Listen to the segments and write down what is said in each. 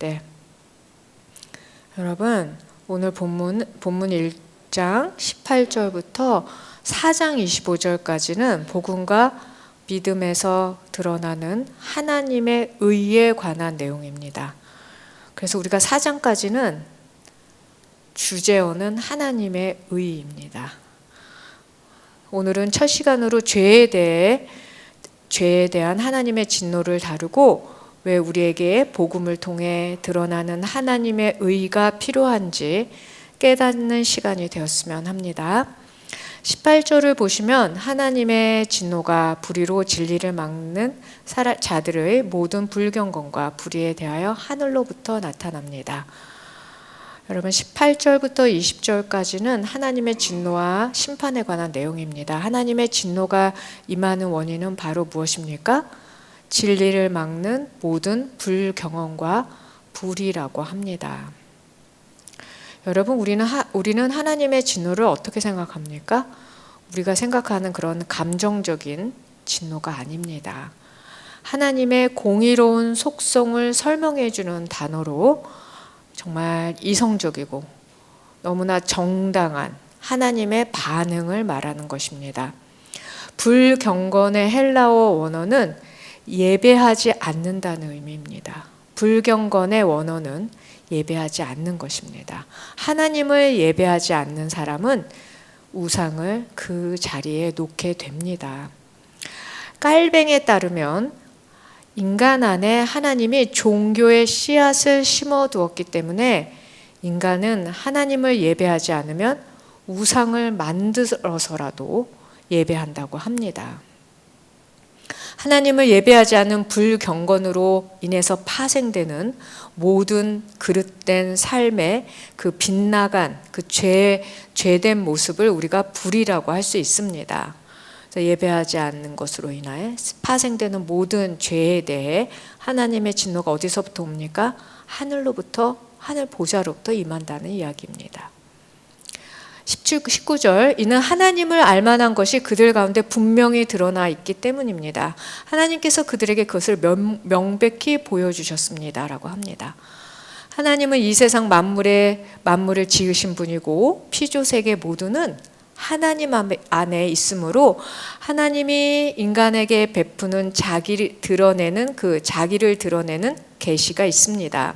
때. 여러분, 오늘 본문 1장 18절부터 4장 25절까지는 복음과 믿음에서 드러나는 하나님의 의에 관한 내용입니다. 그래서 우리가 4장까지는 주제어는 하나님의 의입니다. 오늘은 첫 시간으로 죄에 대한 하나님의 진노를 다루고 왜 우리에게 복음을 통해 드러나는 하나님의 의가 필요한지 깨닫는 시간이 되었으면 합니다. 18절을 보시면 하나님의 진노가 불의로 진리를 막는 자들의 모든 불경건과 불의에 대하여 하늘로부터 나타납니다. 여러분, 18절부터 20절까지는 하나님의 진노와 심판에 관한 내용입니다. 하나님의 진노가 임하는 원인은 바로 무엇입니까? 진리를 막는 모든 불경언과 불의라고 합니다. 여러분, 우리는 하나님의 진노를 어떻게 생각합니까? 우리가 생각하는 그런 감정적인 진노가 아닙니다. 하나님의 공의로운 속성을 설명해 주는 단어로 정말 이성적이고 너무나 정당한 하나님의 반응을 말하는 것입니다. 불경건의 헬라어 원어는 예배하지 않는다는 의미입니다. 불경건의 원어는 예배하지 않는 것입니다. 하나님을 예배하지 않는 사람은 우상을 그 자리에 놓게 됩니다. 깔뱅에 따르면 인간 안에 하나님이 종교의 씨앗을 심어 두었기 때문에 인간은 하나님을 예배하지 않으면 우상을 만들어서라도 예배한다고 합니다. 하나님을 예배하지 않은 불경건으로 인해서 파생되는 모든 그릇된 삶의 그 빗나간 그 죄된 모습을 우리가 불이라고 할 수 있습니다. 예배하지 않는 것으로 인하여 파생되는 모든 죄에 대해 하나님의 진노가 어디서부터 옵니까? 하늘로부터, 하늘 보좌로부터 임한다는 이야기입니다. 19절, 이는 하나님을 알만한 것이 그들 가운데 분명히 드러나 있기 때문입니다. 하나님께서 그들에게 그것을 명백히 보여주셨습니다 라고 합니다. 하나님은 이 세상 만물을 지으신 분이고 피조세계 모두는 하나님 안에 있으므로 하나님이 인간에게 베푸는 자기를 드러내는 계시가 있습니다.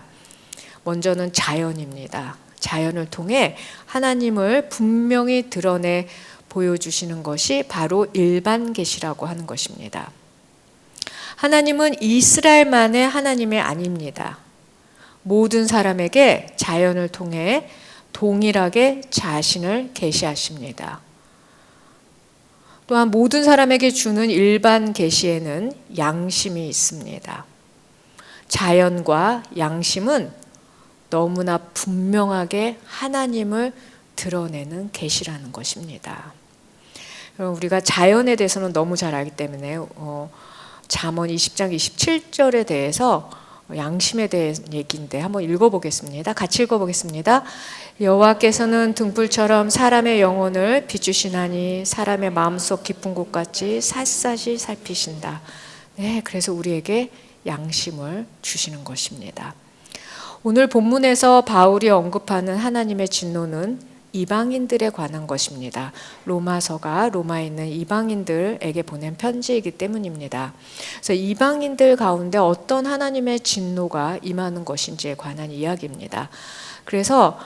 먼저는 자연입니다. 자연을 통해 하나님을 분명히 드러내 보여주시는 것이 바로 일반 계시라고 하는 것입니다. 하나님은 이스라엘만의 하나님이 아닙니다. 모든 사람에게 자연을 통해 동일하게 자신을 계시하십니다. 또한 모든 사람에게 주는 일반 계시에는 양심이 있습니다. 자연과 양심은 너무나 분명하게 하나님을 드러내는 계시라는 것입니다. 우리가 자연에 대해서는 너무 잘 알기 때문에 잠언 20장 27절에 대해서 양심에 대한 얘기인데 한번 읽어보겠습니다. 같이 읽어보겠습니다. 여호와께서는 등불처럼 사람의 영혼을 비추시나니 사람의 마음속 깊은 곳같이 샅샅이 살피신다. 네, 그래서 우리에게 양심을 주시는 것입니다. 오늘 본문에서 바울이 언급하는 하나님의 진노는 이방인들에 관한 것입니다. 로마서가 로마에 있는 이방인들에게 보낸 편지이기 때문입니다. 그래서 이방인들 가운데 어떤 하나님의 진노가 임하는 것인지에 관한 이야기입니다. 그래서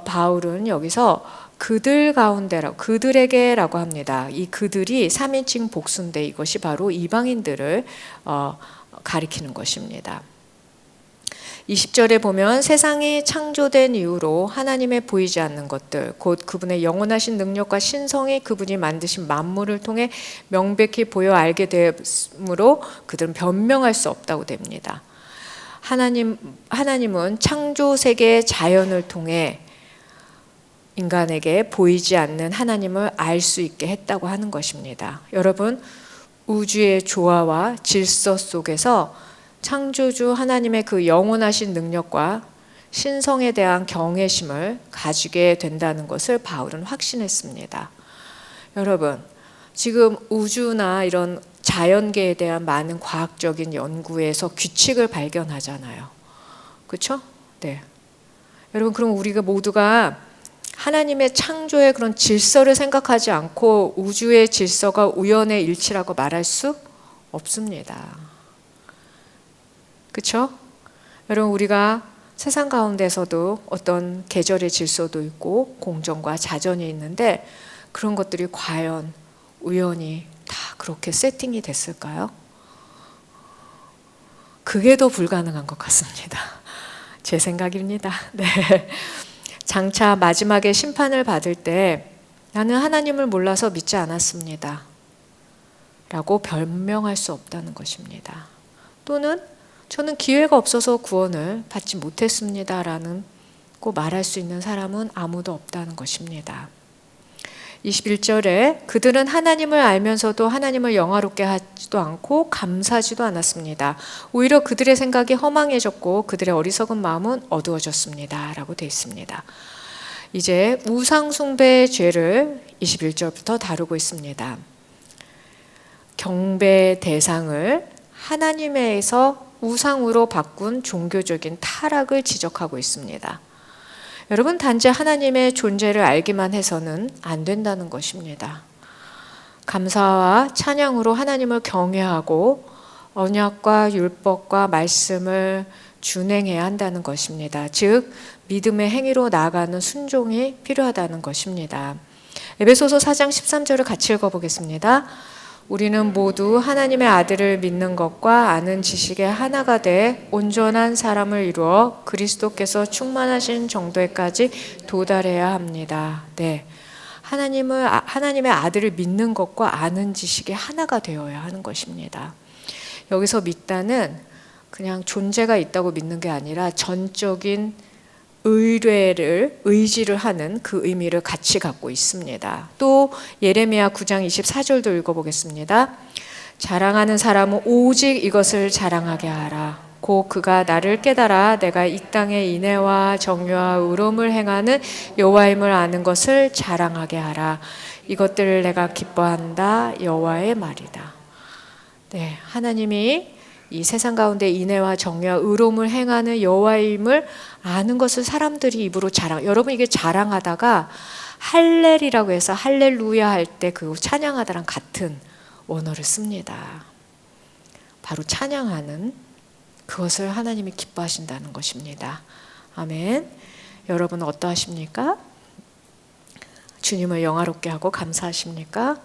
바울은 여기서 그들에게라고 합니다. 이 그들이 3인칭 복수인데 이것이 바로 이방인들을 가리키는 것입니다. 20절에 보면 세상이 창조된 이후로 하나님의 보이지 않는 것들, 곧 그분의 영원하신 능력과 신성이 그분이 만드신 만물을 통해 명백히 보여 알게 되므로 그들은 변명할 수 없다고 됩니다. 하나님은 창조 세계의 자연을 통해 인간에게 보이지 않는 하나님을 알 수 있게 했다고 하는 것입니다. 여러분, 우주의 조화와 질서 속에서 창조주 하나님의 그 영원하신 능력과 신성에 대한 경외심을 가지게 된다는 것을 바울은 확신했습니다. 여러분, 지금 우주나 이런 자연계에 대한 많은 과학적인 연구에서 규칙을 발견하잖아요. 그렇죠? 네. 여러분, 그럼 우리가 모두가 하나님의 창조의 그런 질서를 생각하지 않고 우주의 질서가 우연의 일치라고 말할 수 없습니다. 그렇죠? 여러분, 우리가 세상 가운데서도 어떤 계절의 질서도 있고 공정과 자전이 있는데 그런 것들이 과연 우연히 다 그렇게 세팅이 됐을까요? 그게 더 불가능한 것 같습니다. 제 생각입니다. 네. 장차 마지막에 심판을 받을 때 나는 하나님을 몰라서 믿지 않았습니다. 라고 변명할 수 없다는 것입니다. 또는 저는 기회가 없어서 구원을 받지 못했습니다. 라는 꼭 말할 수 있는 사람은 아무도 없다는 것입니다. 21절에 그들은 하나님을 알면서도 하나님을 영화롭게 하지도 않고 감사하지도 않았습니다. 오히려 그들의 생각이 허망해졌고 그들의 어리석은 마음은 어두워졌습니다. 라고 되어 있습니다. 이제 우상숭배의 죄를 21절부터 다루고 있습니다. 경배 대상을 하나님에서 우상으로 바꾼 종교적인 타락을 지적하고 있습니다. 여러분, 단지 하나님의 존재를 알기만 해서는 안 된다는 것입니다. 감사와 찬양으로 하나님을 경외하고 언약과 율법과 말씀을 준행해야 한다는 것입니다. 즉 믿음의 행위로 나아가는 순종이 필요하다는 것입니다. 에베소서 4장 13절을 같이 읽어보겠습니다. 우리는 모두 하나님의 아들을 믿는 것과 아는 지식에 하나가 돼 온전한 사람을 이루어 그리스도께서 충만하신 정도에까지 도달해야 합니다. 네, 하나님의 아들을 믿는 것과 아는 지식에 하나가 되어야 하는 것입니다. 여기서 믿다는 그냥 존재가 있다고 믿는 게 아니라 전적인 의지를 하는 그 의미를 같이 갖고 있습니다. 또 예레미야 9장 24절도 읽어보겠습니다. 자랑하는 사람은 오직 이것을 자랑하게 하라. 곧 그가 나를 깨달아 내가 이 땅의 인애와 정의와 의로움을 행하는 여호와임을 아는 것을 자랑하게 하라. 이것들을 내가 기뻐한다. 여호와의 말이다. 네, 하나님이 이 세상 가운데 인애와 정의와 의로움을 행하는 여호와임을 아는 것을 사람들이 입으로 자랑. 여러분, 이게 자랑하다가 할렐이라고 해서 할렐루야 할 때 그 찬양하다랑 같은 원어를 씁니다. 바로 찬양하는 그것을 하나님이 기뻐하신다는 것입니다. 아멘. 여러분 어떠하십니까? 주님을 영화롭게 하고 감사하십니까?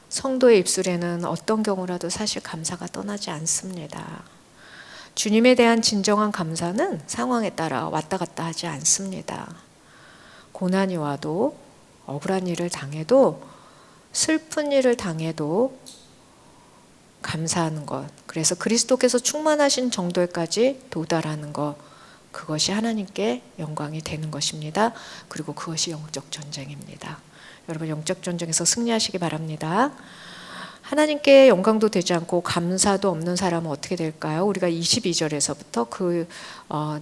성도의 입술에는 어떤 경우라도 사실 감사가 떠나지 않습니다. 주님에 대한 진정한 감사는 상황에 따라 왔다 갔다 하지 않습니다. 고난이 와도 억울한 일을 당해도 슬픈 일을 당해도 감사하는 것, 그래서 그리스도께서 충만하신 정도에까지 도달하는 것, 그것이 하나님께 영광이 되는 것입니다. 그리고 그것이 영적 전쟁입니다. 여러분, 영적 전쟁에서 승리하시기 바랍니다. 하나님께 영광도 되지 않고 감사도 없는 사람은 어떻게 될까요? 우리가 22절에서부터 그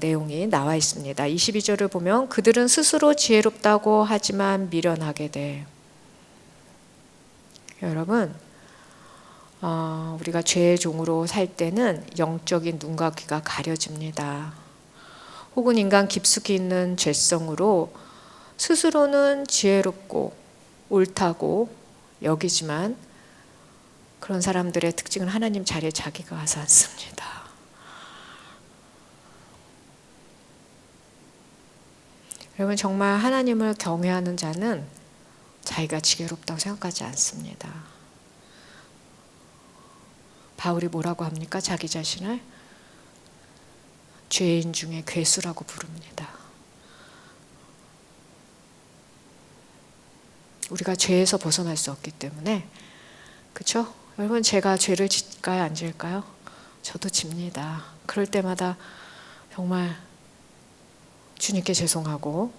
내용이 나와 있습니다. 22절을 보면 그들은 스스로 지혜롭다고 하지만 미련하게 돼. 여러분, 우리가 죄의 종으로 살 때는 영적인 눈과 귀가 가려집니다. 혹은 인간 깊숙이 있는 죄성으로 스스로는 지혜롭고 옳다고 여기지만 그런 사람들의 특징은 하나님 자리에 자기가 가서 앉습니다. 여러분, 정말 하나님을 경외하는 자는 자기가 지혜롭다고 생각하지 않습니다. 바울이 뭐라고 합니까? 자기 자신을 죄인 중에 괴수라고 부릅니다. 우리가 죄에서 벗어날 수 없기 때문에, 그렇죠? 여러분, 제가 죄를 질까요? 안 질까요? 저도 집니다. 그럴 때마다 정말 주님께 죄송하고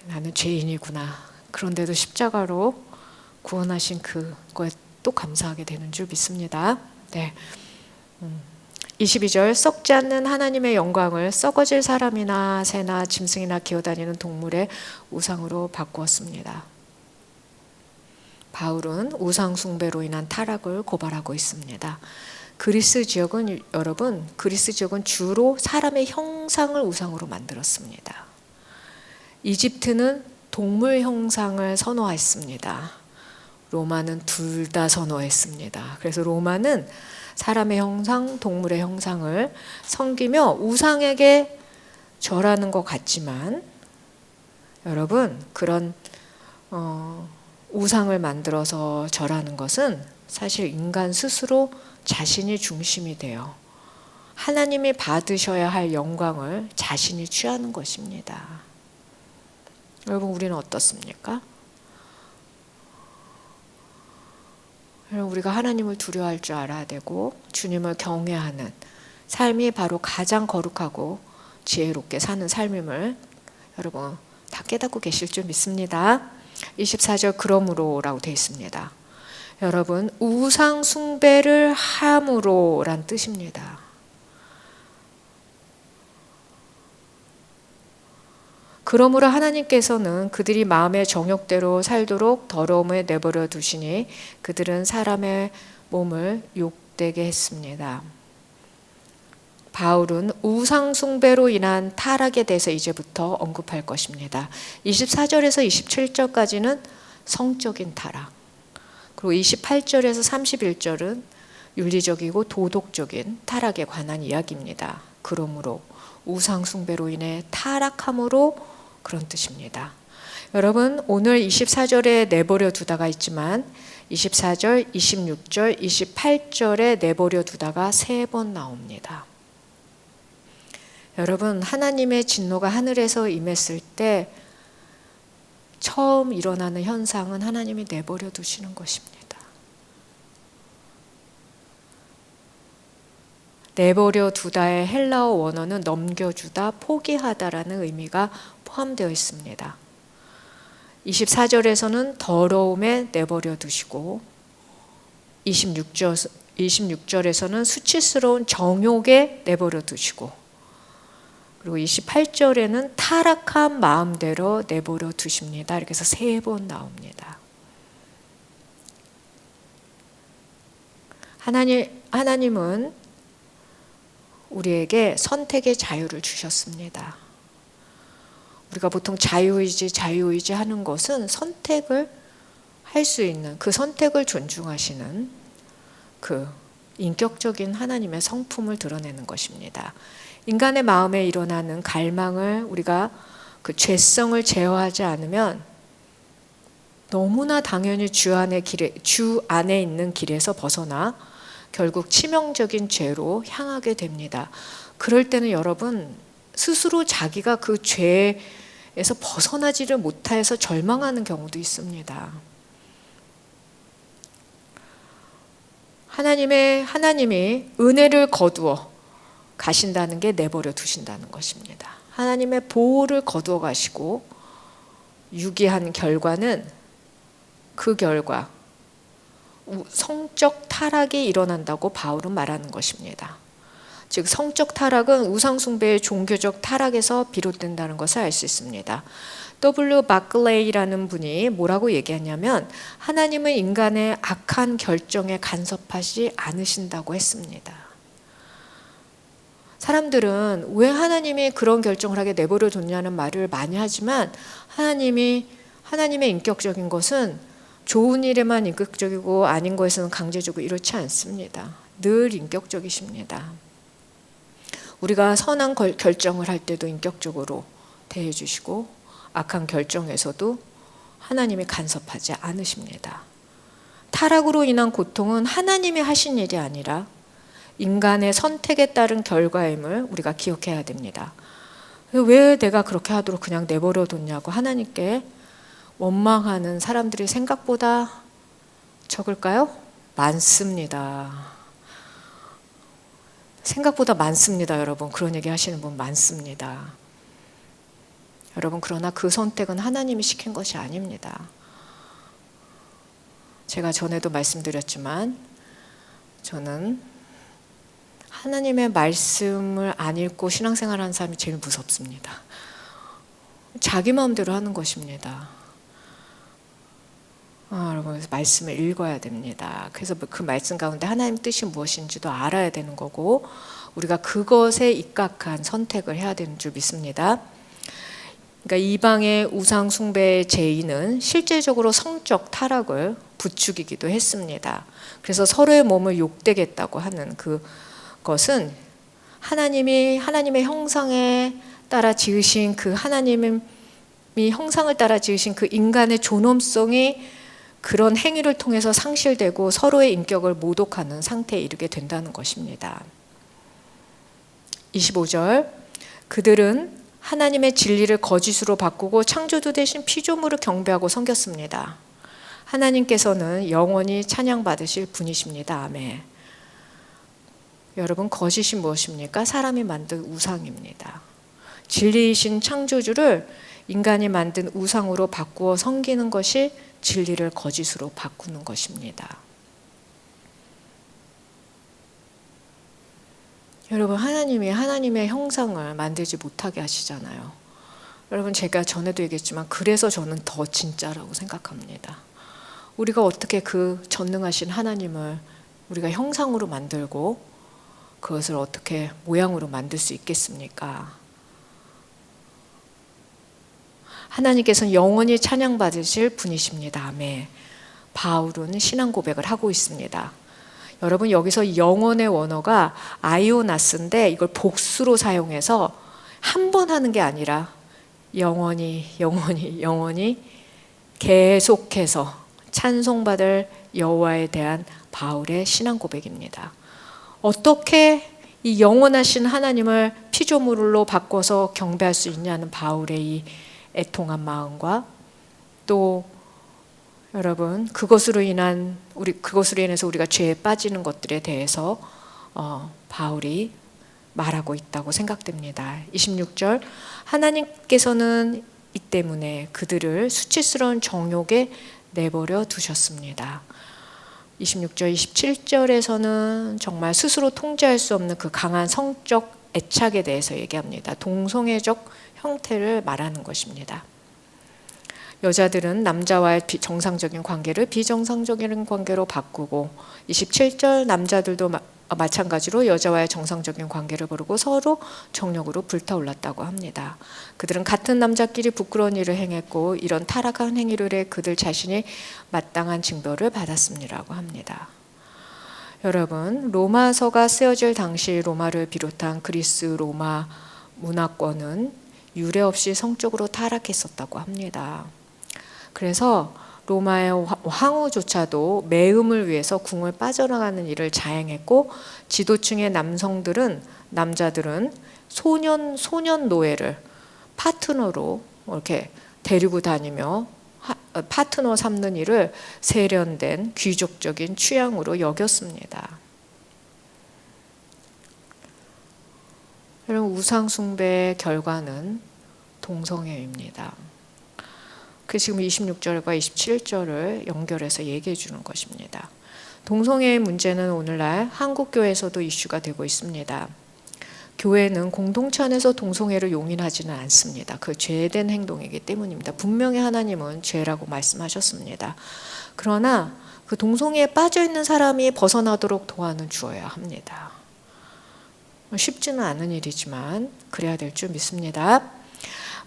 나는 죄인이구나. 그런데도 십자가로 구원하신 그거에 또 감사하게 되는 줄 믿습니다. 네. 22절 썩지 않는 하나님의 영광을 썩어질 사람이나 새나 짐승이나 기어다니는 동물의 우상으로 바꾸었습니다. 바울은 우상 숭배로 인한 타락을 고발하고 있습니다. 그리스 지역은 여러분, 그리스 지역은 주로 사람의 형상을 우상으로 만들었습니다. 이집트는 동물 형상을 선호했습니다. 로마는 둘 다 선호했습니다. 그래서 로마는 사람의 형상, 동물의 형상을 섬기며 우상에게 절하는 것 같지만 여러분, 그런 우상을 만들어서 절하는 것은 사실 인간 스스로 자신이 중심이 돼요. 하나님이 받으셔야 할 영광을 자신이 취하는 것입니다. 여러분, 우리는 어떻습니까? 우리가 하나님을 두려워할 줄 알아야 되고 주님을 경외하는 삶이 바로 가장 거룩하고 지혜롭게 사는 삶임을 여러분 다 깨닫고 계실 줄 믿습니다. 24절 그러므로라고 되어 있습니다. 여러분, 우상 숭배를 함으로란 뜻입니다. 그러므로 하나님께서는 그들이 마음의 정욕대로 살도록 더러움에 내버려 두시니 그들은 사람의 몸을 욕되게 했습니다. 바울은 우상 숭배로 인한 타락에 대해서 이제부터 언급할 것입니다. 24절에서 27절까지는 성적인 타락, 그리고 28절에서 31절은 윤리적이고 도덕적인 타락에 관한 이야기입니다. 그러므로 우상 숭배로 인해 타락함으로 그런 뜻입니다. 여러분, 오늘 24절에 내버려 두다가 있지만 24절, 26절, 28절에 내버려 두다가 3번 나옵니다. 여러분, 하나님의 진노가 하늘에서 임했을 때 처음 일어나는 현상은 하나님이 내버려 두시는 것입니다. 내버려 두다의 헬라어 원어는 넘겨주다, 포기하다라는 의미가 포함되어 있습니다. 24절에서는 더러움에 내버려 두시고 26절에서는 수치스러운 정욕에 내버려 두시고 그리고 28절에는 타락한 마음대로 내버려 두십니다. 이렇게 해서 3번 나옵니다. 하나님은 우리에게 선택의 자유를 주셨습니다. 우리가 보통 자유의지 하는 것은 선택을 할 수 있는, 그 선택을 존중하시는 그 인격적인 하나님의 성품을 드러내는 것입니다. 인간의 마음에 일어나는 갈망을 우리가 그 죄성을 제어하지 않으면 너무나 당연히 주 안에 있는 길에서 벗어나 결국 치명적인 죄로 향하게 됩니다. 그럴 때는 여러분 스스로 자기가 그 죄에서 벗어나지를 못해서 절망하는 경우도 있습니다. 하나님이 은혜를 거두어 가신다는 게 내버려 두신다는 것입니다. 하나님의 보호를 거두어 가시고 유기한 결과는 그 결과 성적 타락이 일어난다고 바울은 말하는 것입니다. 즉 성적 타락은 우상숭배의 종교적 타락에서 비롯된다는 것을 알 수 있습니다. W. 바클레이라는 분이 뭐라고 얘기하냐면 하나님은 인간의 악한 결정에 간섭하지 않으신다고 했습니다. 사람들은 왜 하나님이 그런 결정을 하게 내버려 뒀냐는 말을 많이 하지만 하나님의 인격적인 것은 좋은 일에만 인격적이고 아닌 것에서는 강제적으로 이렇지 않습니다. 늘 인격적이십니다. 우리가 선한 결정을 할 때도 인격적으로 대해주시고 악한 결정에서도 하나님이 간섭하지 않으십니다. 타락으로 인한 고통은 하나님이 하신 일이 아니라 인간의 선택에 따른 결과임을 우리가 기억해야 됩니다. 왜 내가 그렇게 하도록 그냥 내버려 뒀냐고 하나님께 원망하는 사람들이 생각보다 적을까요? 많습니다. 생각보다 많습니다, 여러분. 그런 얘기 하시는 분 많습니다. 여러분, 그러나 그 선택은 하나님이 시킨 것이 아닙니다. 제가 전에도 말씀드렸지만 저는 하나님의 말씀을 안 읽고 신앙생활하는 사람이 제일 무섭습니다. 자기 마음대로 하는 것입니다. 여러분 말씀을 읽어야 됩니다. 그래서 그 말씀 가운데 하나님 뜻이 무엇인지도 알아야 되는 거고 우리가 그것에 입각한 선택을 해야 되는 줄 믿습니다. 그러니까 이방의 우상 숭배의 제의는 실제적으로 성적 타락을 부추기기도 했습니다. 그래서 서로의 몸을 욕되겠다고 하는 그것은 하나님의 형상에 따라 지으신 그 하나님이 형상을 따라 지으신 그 인간의 존엄성이 그런 행위를 통해서 상실되고 서로의 인격을 모독하는 상태에 이르게 된다는 것입니다. 25절 그들은 하나님의 진리를 거짓으로 바꾸고 창조주 대신 피조물을 경배하고 섬겼습니다. 하나님께서는 영원히 찬양받으실 분이십니다. 아멘. 여러분 거짓이 무엇입니까? 사람이 만든 우상입니다. 진리이신 창조주를 인간이 만든 우상으로 바꾸어 섬기는 것이 진리를 거짓으로 바꾸는 것입니다. 여러분 하나님이 하나님의 형상을 만들지 못하게 하시잖아요. 여러분 제가 전에도 얘기했지만 그래서 저는 더 진짜라고 생각합니다. 우리가 어떻게 그 전능하신 하나님을 우리가 형상으로 만들고 그것을 어떻게 모양으로 만들 수 있겠습니까? 하나님께서는 영원히 찬양받으실 분이십니다. 아멘. 바울은 신앙 고백을 하고 있습니다. 여러분 여기서 영원의 원어가 아이오나스인데 이걸 복수로 사용해서 한 번 하는 게 아니라 영원히 계속해서 찬송받을 여호와에 대한 바울의 신앙 고백입니다. 어떻게 이 영원하신 하나님을 피조물로 바꿔서 경배할 수 있냐는 바울의 이 애통한 마음과 또 여러분 그것으로 인해서 우리가 죄에 빠지는 것들에 대해서 바울이 말하고 있다고 생각됩니다. 26절 하나님께서는 이 때문에 그들을 수치스러운 정욕에 내버려 두셨습니다. 26절 27절에서는 정말 스스로 통제할 수 없는 그 강한 성적 애착에 대해서 얘기합니다. 동성애적 형태를 말하는 것입니다. 여자들은 남자와의 정상적인 관계를 비정상적인 관계로 바꾸고 27절 남자들도 마찬가지로 여자와의 정상적인 관계를 버리고 서로 정욕으로 불타올랐다고 합니다. 그들은 같은 남자끼리 부끄러운 일을 행했고 이런 타락한 행위를 해 그들 자신이 마땅한 징벌을 받았습니다라고 합니다. 여러분 로마서가 쓰여질 당시 로마를 비롯한 그리스 로마 문화권은 유례 없이 성적으로 타락했었다고 합니다. 그래서 로마의 황후조차도 매음을 위해서 궁을 빠져나가는 일을 자행했고 지도층의 남자들은 소년 노예를 파트너로 이렇게 데리고 다니며 파트너 삼는 일을 세련된 귀족적인 취향으로 여겼습니다. 여러분 우상 숭배의 결과는 동성애입니다. 그 지금 26절과 27절을 연결해서 얘기해 주는 것입니다. 동성애의 문제는 오늘날 한국 교회에서도 이슈가 되고 있습니다. 교회는 공동체 안에서 동성애를 용인하지는 않습니다. 그 죄된 행동이기 때문입니다. 분명히 하나님은 죄라고 말씀하셨습니다. 그러나 그 동성애에 빠져 있는 사람이 벗어나도록 도와는 주어야 합니다. 쉽지는 않은 일이지만 그래야 될 줄 믿습니다.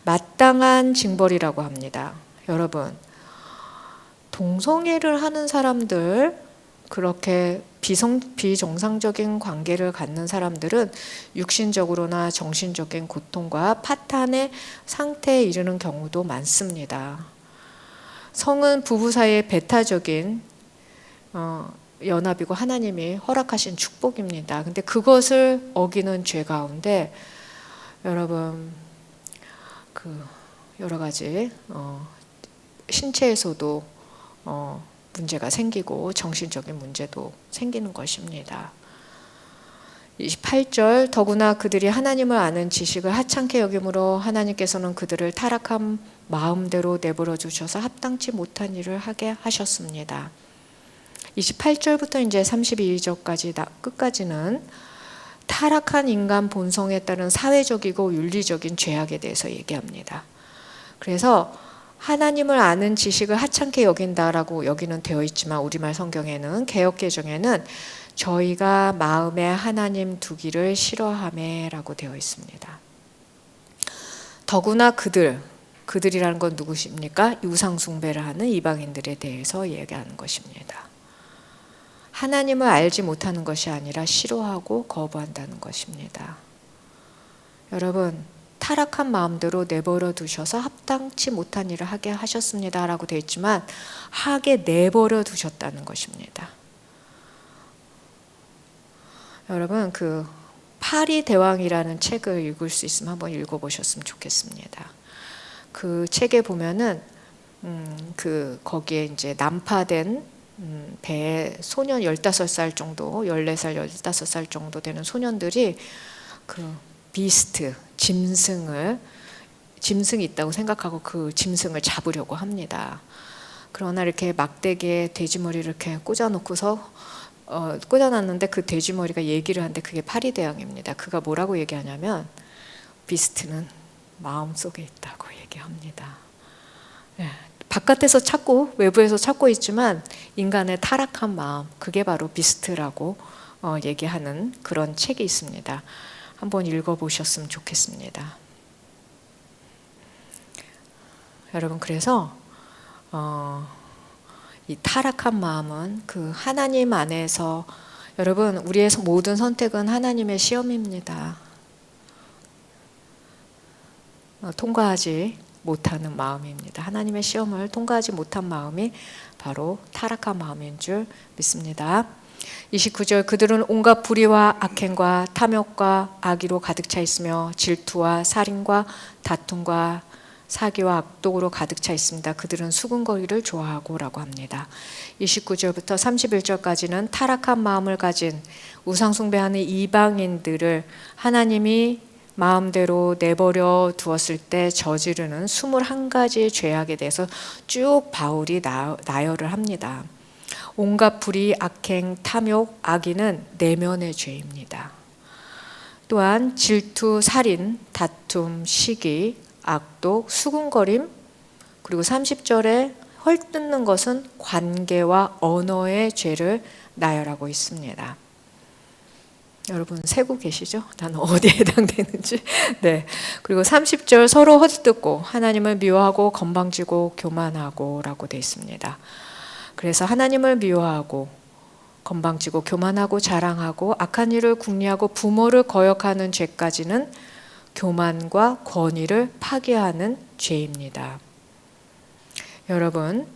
마땅한 징벌이라고 합니다. 여러분 동성애를 하는 사람들 그렇게 비정상적인 관계를 갖는 사람들은 육신적으로나 정신적인 고통과 파탄의 상태에 이르는 경우도 많습니다. 성은 부부 사이의 배타적인 연합이고 하나님이 허락하신 축복입니다. 근데 그것을 어기는 죄 가운데 여러분 여러 가지 신체에서도 문제가 생기고 정신적인 문제도 생기는 것입니다. 28절 더구나 그들이 하나님을 아는 지식을 하찮게 여김으로 하나님께서는 그들을 타락한 마음대로 내버려 두셔서 합당치 못한 일을 하게 하셨습니다. 28절부터 이제 32절까지 끝까지는 타락한 인간 본성에 따른 사회적이고 윤리적인 죄악에 대해서 얘기합니다. 그래서 하나님을 아는 지식을 하찮게 여긴다라고 여기는 되어 있지만 우리말 성경에는 개역개정에는 저희가 마음에 하나님 두기를 싫어하매라고 되어 있습니다. 더구나 그들이라는 건 누구십니까? 우상 숭배를 하는 이방인들에 대해서 얘기하는 것입니다. 하나님을 알지 못하는 것이 아니라 싫어하고 거부한다는 것입니다. 여러분, 타락한 마음대로 내버려 두셔서 합당치 못한 일을 하게 하셨습니다 라고 되어 있지만 하게 내버려 두셨다는 것입니다. 여러분, 그 파리 대왕이라는 책을 읽을 수 있으면 한번 읽어보셨으면 좋겠습니다. 그 책에 보면은 거기에 이제 난파된 배에 소년 15살 정도, 14살, 15살 정도 되는 소년들이 그 비스트, 짐승이 있다고 생각하고 그 짐승을 잡으려고 합니다. 그러나 이렇게 막대기에 돼지머리를 이렇게 꽂아놨는데 그 돼지머리가 얘기를 하는데 그게 파리대왕입니다. 그가 뭐라고 얘기하냐면 비스트는 마음속에 있다고 얘기합니다. 네, 바깥에서 찾고 외부에서 찾고 있지만 인간의 타락한 마음, 그게 바로 비스트라고 얘기하는 그런 책이 있습니다. 한번 읽어보셨으면 좋겠습니다. 여러분, 그래서 이 타락한 마음은 그 하나님 안에서, 여러분, 우리의 모든 선택은 하나님의 시험입니다. 통과하지 못하는 마음입니다. 하나님의 시험을 통과하지 못한 마음이 바로 타락한 마음인 줄 믿습니다. 29절, 그들은 온갖 불의와 악행과 탐욕과 악의로 가득 차 있으며 질투와 살인과 다툼과 사기와 악독으로 가득 차 있습니다. 그들은 수군거리를 좋아하고 라고 합니다. 29절부터 31절까지는 타락한 마음을 가진 우상 숭배하는 이방인들을 하나님이 마음대로 내버려 두었을 때 저지르는 21가지 죄악에 대해서 쭉 바울이 나열을 합니다. 온갖 불의, 악행, 탐욕, 악의는 내면의 죄입니다. 또한 질투, 살인, 다툼, 시기, 악독, 수군거림, 그리고 30절에 헐뜯는 것은 관계와 언어의 죄를 나열하고 있습니다. 여러분 세고 계시죠? 나는 어디에 해당되는지. 네. 그리고 30절, 서로 헛듣고 하나님을 미워하고 건방지고 교만하고 라고 되어 있습니다. 그래서 하나님을 미워하고 건방지고 교만하고 자랑하고 악한 일을 궁리하고 부모를 거역하는 죄까지는 교만과 권위를 파괴하는 죄입니다. 여러분,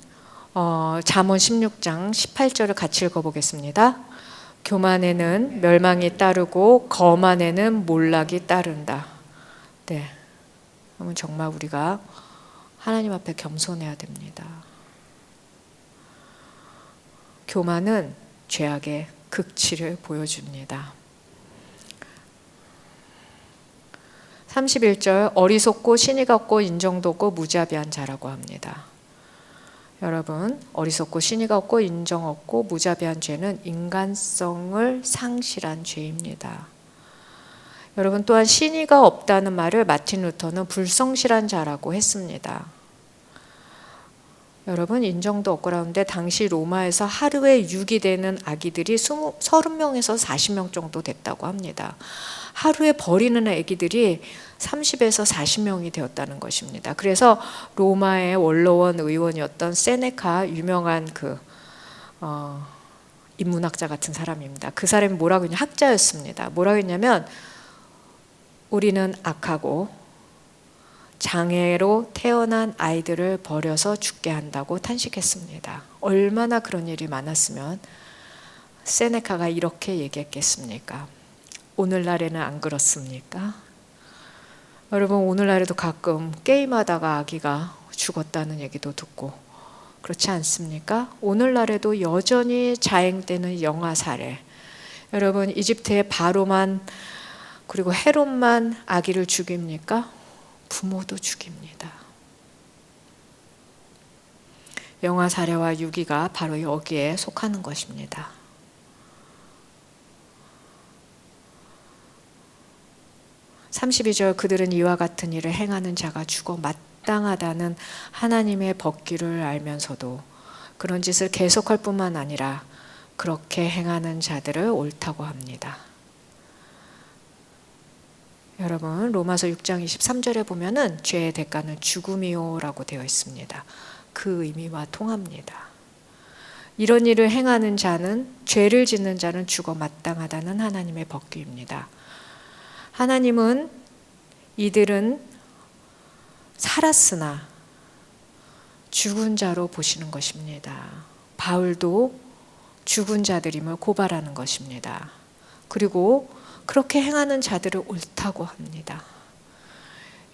잠언 16장 18절을 같이 읽어보겠습니다. 교만에는 멸망이 따르고 거만에는 몰락이 따른다. 네, 그러면 정말 우리가 하나님 앞에 겸손해야 됩니다. 교만은 죄악의 극치를 보여줍니다. 31절, 어리석고 신의가 없고 인정도 없고 무자비한 자라고 합니다. 여러분, 어리석고 신의가 없고 인정 없고 무자비한 죄는 인간성을 상실한 죄입니다. 여러분, 또한 신의가 없다는 말을 마틴 루터는 불성실한 자라고 했습니다. 여러분, 인정도 없고라는데 당시 로마에서 하루에 유기되는 아기들이 30명에서 40명 정도 됐다고 합니다. 하루에 버리는 아기들이 30에서 40명이 되었다는 것입니다. 그래서 로마의 원로원 의원이었던 세네카, 유명한 인문학자 같은 사람입니다. 그 사람이 뭐라고 했냐, 학자였습니다. 뭐라고 했냐면 우리는 악하고 장애로 태어난 아이들을 버려서 죽게 한다고 탄식했습니다. 얼마나 그런 일이 많았으면 세네카가 이렇게 얘기했겠습니까? 오늘날에는 안 그렇습니까? 여러분, 오늘날에도 가끔 게임하다가 아기가 죽었다는 얘기도 듣고 그렇지 않습니까? 오늘날에도 여전히 자행되는 영아 사례. 여러분, 이집트의 바로만 그리고 헤롯만 아기를 죽입니까? 부모도 죽입니다. 영아 사례와 유기가 바로 여기에 속하는 것입니다. 32절, 그들은 이와 같은 일을 행하는 자가 죽어 마땅하다는 하나님의 법규를 알면서도 그런 짓을 계속할 뿐만 아니라 그렇게 행하는 자들을 옳다고 합니다. 여러분, 로마서 6장 23절에 보면은 죄의 대가는 죽음이요라고 되어 있습니다. 그 의미와 통합니다. 이런 일을 행하는 자는, 죄를 짓는 자는 죽어 마땅하다는 하나님의 법규입니다. 하나님은 이들은 살았으나 죽은 자로 보시는 것입니다. 바울도 죽은 자들임을 고발하는 것입니다. 그리고 그렇게 행하는 자들을 옳다고 합니다.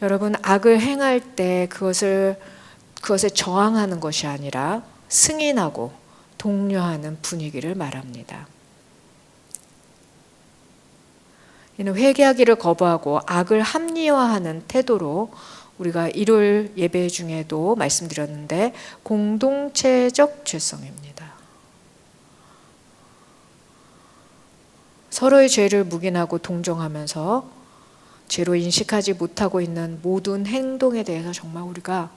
여러분, 악을 행할 때 그것에 저항하는 것이 아니라 승인하고 독려하는 분위기를 말합니다. 이는 회개하기를 거부하고 악을 합리화하는 태도로 우리가 일요일 예배 중에도 말씀드렸는데 공동체적 죄성입니다. 서로의 죄를 묵인하고 동정하면서 죄로 인식하지 못하고 있는 모든 행동에 대해서 정말 우리가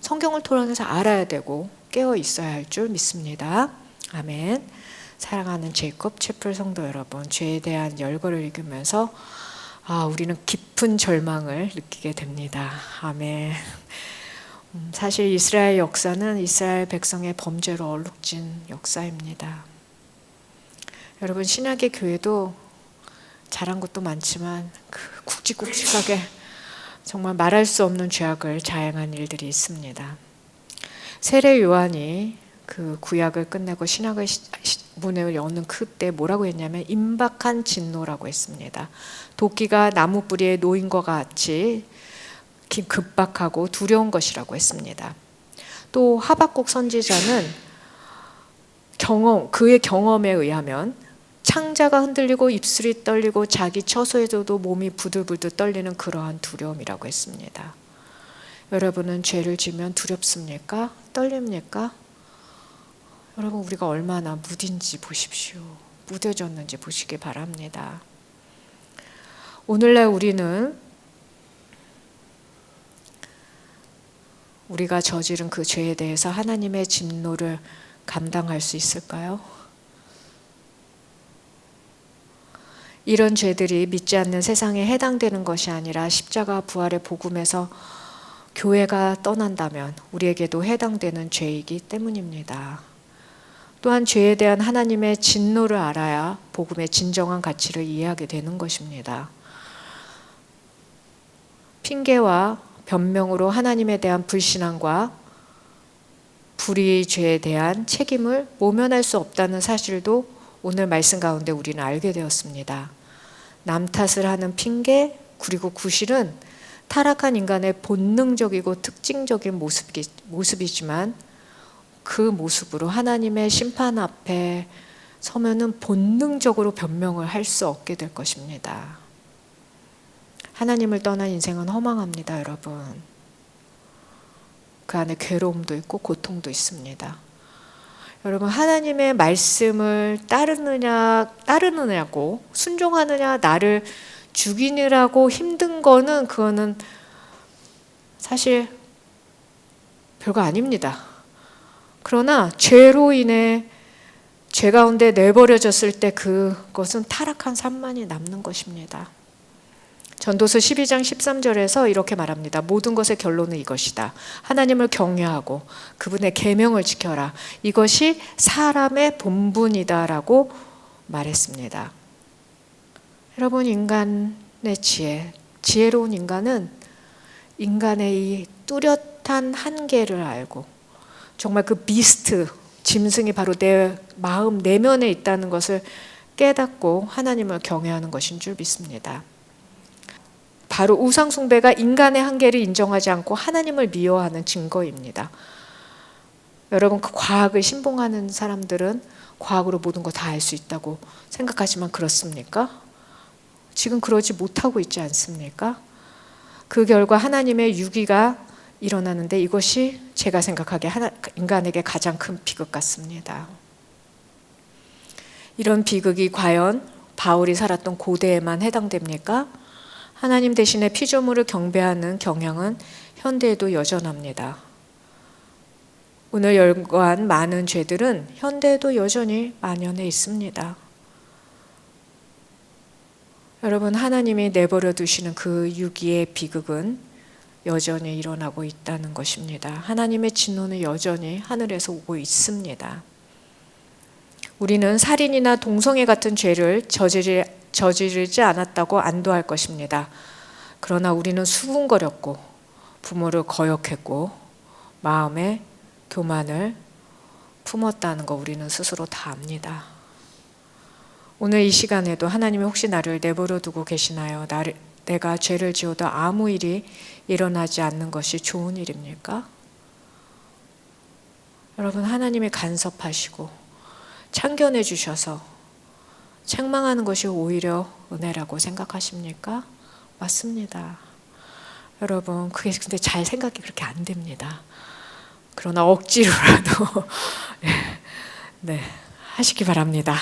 성경을 통해서 알아야 되고 깨어 있어야 할 줄 믿습니다. 아멘. 사랑하는 제이콥 채플 성도 여러분, 죄에 대한 열거를 읽으면서 우리는 깊은 절망을 느끼게 됩니다. 아멘. 사실 이스라엘 역사는 이스라엘 백성의 범죄로 얼룩진 역사입니다. 여러분, 신약의 교회도 잘한 것도 많지만 굵직굵직하게 정말 말할 수 없는 죄악을 자행한 일들이 있습니다. 세례 요한이 그 구약을 끝내고 신약의 문을 여는 그때 뭐라고 했냐면 임박한 진노라고 했습니다. 도끼가 나무 뿌리에 놓인 것 같이 급박하고 두려운 것이라고 했습니다. 또 하박국 선지자는 그의 경험에 의하면 창자가 흔들리고 입술이 떨리고 자기 처소에서도 몸이 부들부들 떨리는 그러한 두려움이라고 했습니다. 여러분은 죄를 지면 두렵습니까? 떨립니까? 여러분, 우리가 얼마나 무딘지 보십시오. 무뎌졌는지 보시기 바랍니다. 오늘날 우리가 저지른 그 죄에 대해서 하나님의 진노를 감당할 수 있을까요? 이런 죄들이 믿지 않는 세상에 해당되는 것이 아니라 십자가 부활의 복음에서 교회가 떠난다면 우리에게도 해당되는 죄이기 때문입니다. 또한 죄에 대한 하나님의 진노를 알아야 복음의 진정한 가치를 이해하게 되는 것입니다. 핑계와 변명으로 하나님에 대한 불신앙과 불의의 죄에 대한 책임을 모면할 수 없다는 사실도 오늘 말씀 가운데 우리는 알게 되었습니다. 남 탓을 하는 핑계 그리고 구실은 타락한 인간의 본능적이고 특징적인 모습이지만 그 모습으로 하나님의 심판 앞에 서면은 본능적으로 변명을 할 수 없게 될 것입니다. 하나님을 떠난 인생은 허망합니다, 여러분. 그 안에 괴로움도 있고 고통도 있습니다. 여러분, 하나님의 말씀을 따르느냐고 순종하느냐, 나를 죽이느라고 힘든 그거는 사실 별거 아닙니다. 그러나 죄로 인해 죄 가운데 내버려졌을 때 그것은 타락한 삶만이 남는 것입니다. 전도서 12장 13절에서 이렇게 말합니다. 모든 것의 결론은 이것이다. 하나님을 경외하고 그분의 계명을 지켜라. 이것이 사람의 본분이다라고 말했습니다. 여러분, 인간의 지혜로운 인간은 인간의 이 뚜렷한 한계를 알고 정말 그 비스트, 짐승이 바로 내 마음 내면에 있다는 것을 깨닫고 하나님을 경외하는 것인 줄 믿습니다. 바로 우상 숭배가 인간의 한계를 인정하지 않고 하나님을 미워하는 증거입니다. 여러분, 그 과학을 신봉하는 사람들은 과학으로 모든 거 다 알 수 있다고 생각하지만 그렇습니까? 지금 그러지 못하고 있지 않습니까? 그 결과 하나님의 유기가 일어나는데 이것이 제가 생각하기에 인간에게 가장 큰 비극 같습니다. 이런 비극이 과연 바울이 살았던 고대에만 해당됩니까? 하나님 대신에 피조물을 경배하는 경향은 현대에도 여전합니다. 오늘 열거한 많은 죄들은 현대에도 여전히 만연해 있습니다. 여러분, 하나님이 내버려 두시는 그 유기의 비극은 여전히 일어나고 있다는 것입니다. 하나님의 진노는 여전히 하늘에서 오고 있습니다. 우리는 살인이나 동성애 같은 죄를 저지르지 않았다고 안도할 것입니다. 그러나 우리는 수군거렸고 부모를 거역했고 마음에 교만을 품었다는 거 우리는 스스로 다 압니다. 오늘 이 시간에도 하나님이 혹시 나를 내버려 두고 계시나요? 내가 죄를 지어도 아무 일이 일어나지 않는 것이 좋은 일입니까? 여러분, 하나님이 간섭하시고 참견해 주셔서 책망하는 것이 오히려 은혜라고 생각하십니까? 맞습니다. 여러분, 그게 근데 잘 생각이 그렇게 안 됩니다. 그러나 억지로라도 네, 하시기 바랍니다.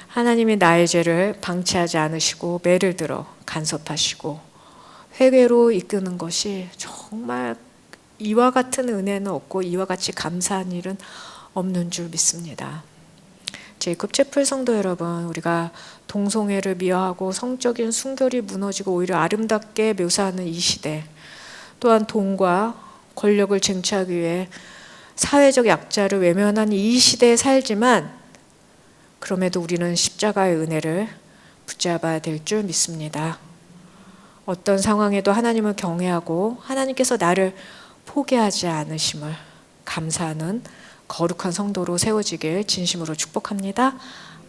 하나님이 나의 죄를 방치하지 않으시고 매를 들어 간섭하시고 회개로 이끄는 것이 정말 이와 같은 은혜는 없고 이와 같이 감사한 일은 없는 줄 믿습니다. 제이콥 채플 성도 여러분, 우리가 동성애를 미화하고 성적인 순결이 무너지고 오히려 아름답게 묘사하는 이 시대, 또한 돈과 권력을 쟁취하기 위해 사회적 약자를 외면한 이 시대에 살지만 그럼에도 우리는 십자가의 은혜를 붙잡아야 될 줄 믿습니다. 어떤 상황에도 하나님을 경외하고 하나님께서 나를 포기하지 않으심을 감사하는 거룩한 성도로 세워지길 진심으로 축복합니다.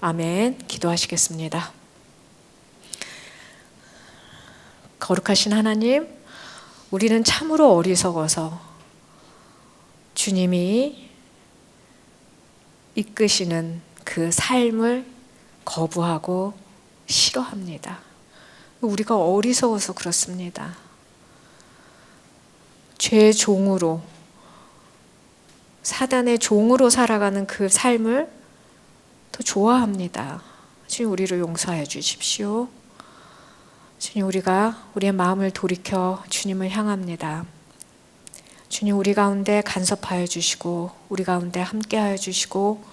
아멘. 기도하시겠습니다. 거룩하신 하나님, 우리는 참으로 어리석어서 주님이 이끄시는 그 삶을 거부하고 싫어합니다. 우리가 어리석어서 그렇습니다. 죄의 종으로, 사단의 종으로 살아가는 그 삶을 더 좋아합니다. 주님, 우리를 용서해 주십시오. 주님, 우리가 우리의 마음을 돌이켜 주님을 향합니다. 주님, 우리 가운데 간섭하여 주시고 우리 가운데 함께하여 주시고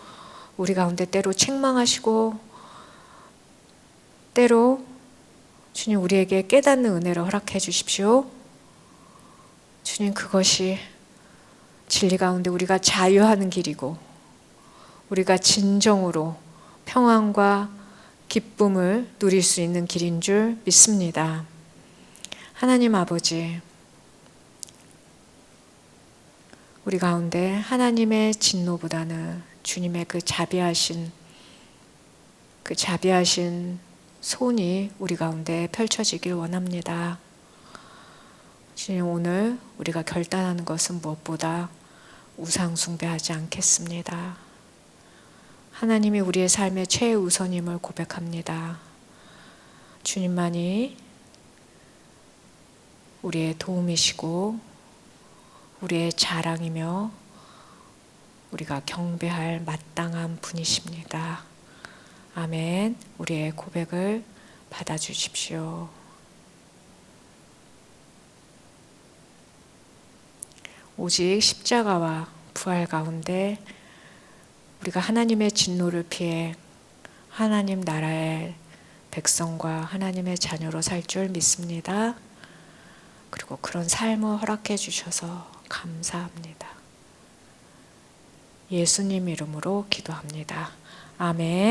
우리 가운데 때로 책망하시고 때로 주님 우리에게 깨닫는 은혜를 허락해 주십시오. 주님, 그것이 진리 가운데 우리가 자유하는 길이고 우리가 진정으로 평안과 기쁨을 누릴 수 있는 길인 줄 믿습니다. 하나님 아버지, 우리 가운데 하나님의 진노보다는 주님의 그 자비하신 손이 우리 가운데 펼쳐지길 원합니다. 주님, 오늘 우리가 결단하는 것은 무엇보다 우상 숭배하지 않겠습니다. 하나님이 우리의 삶의 최우선임을 고백합니다. 주님만이 우리의 도움이시고 우리의 자랑이며 우리가 경배할 마땅한 분이십니다. 아멘. 우리의 고백을 받아주십시오. 오직 십자가와 부활 가운데 우리가 하나님의 진노를 피해 하나님 나라의 백성과 하나님의 자녀로 살 줄 믿습니다. 그리고 그런 삶을 허락해 주셔서 감사합니다. 예수님 이름으로 기도합니다. 아멘.